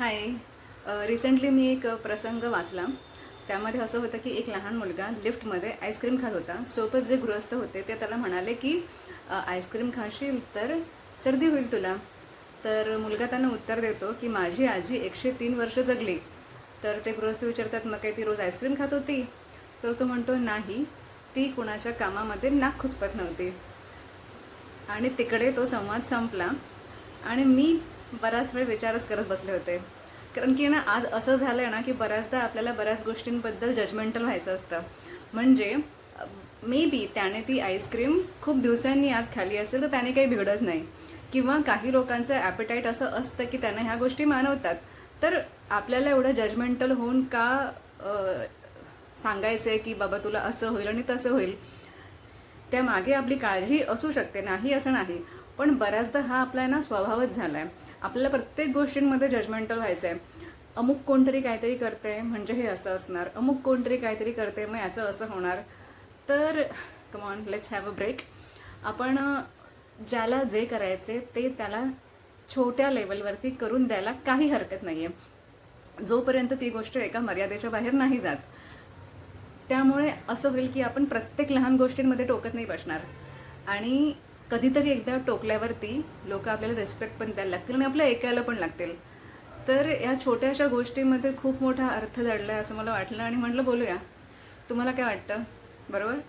हाय. Recently मी एक प्रसंग वाचला. त्यामध्ये असं होतं की एक लहान मुलगा लिफ्टमध्ये आईस्क्रीम खात होता. सोबत जे गृहस्थ होते ते त्याला म्हणाले की आईस्क्रीम खाशील तर सर्दी होईल तुला. तर मुलगा त्यांना उत्तर देतो की माझी आजी 103 वर्ष जगली. तर ते गृहस्थ विचारतात मग काही ती रोज आईस्क्रीम खात होती? तर तो म्हणतो नाही, ती कुणाच्या कामामध्ये नाक खुसपत नव्हती. आणि तिकडे तो संवाद संपला. आणि मी बराच वेळ विचारच करत बसले होते. कारण की ना आज असं झालं आहे ना की बऱ्याचदा आपल्याला बऱ्याच गोष्टींबद्दल जजमेंटल व्हायचं असतं. म्हणजे मे बी त्याने ती आईस्क्रीम खूप दिवसांनी आज खाल्ली असेल तर त्याने काही बिघडत नाही. किंवा काही लोकांचं ॲपेटाईट असं असतं की त्यांना ह्या गोष्टी मानवतात. तर आपल्याला एवढं जजमेंटल होऊन का सांगायचं आहे की बाबा तुला असं होईल आणि तसं होईल. त्यामागे आपली काळजी असू शकते, नाही असं नाही. पण बऱ्याचदा हा आपला ना स्वभावच झाला आहे. आपल्याला प्रत्येक गोष्टींमध्ये जजमेंटल व्हायचं आहे. अमुक कोणतरी काहीतरी करते म्हणजे हे असं असणार, अमुक कोणतरी काहीतरी करते मग याचं असं होणार. तर come on, let's have a break. आपण ज्याला जे करायचे ते त्याला छोट्या लेवलवरती करून द्यायला काही हरकत नाही आहे, जोपर्यंत ती गोष्ट एका मर्यादेच्या बाहेर नाही जात. त्यामुळे असं होईल की आपण प्रत्येक लहान गोष्टींमध्ये टोकत नाही बसणार. आणि कधीतरी एकदा टोकल्यावरती लोक आपल्याला रिस्पेक्ट पण द्यायला लागतील आणि आपल्या ऐकायला पण लागतील. तर या छोट्याशा गोष्टींमध्ये खूप मोठा अर्थ दडला आहे असं मला वाटलं आणि म्हटलं बोलूया. तुम्हाला काय वाटतं? बरोबर.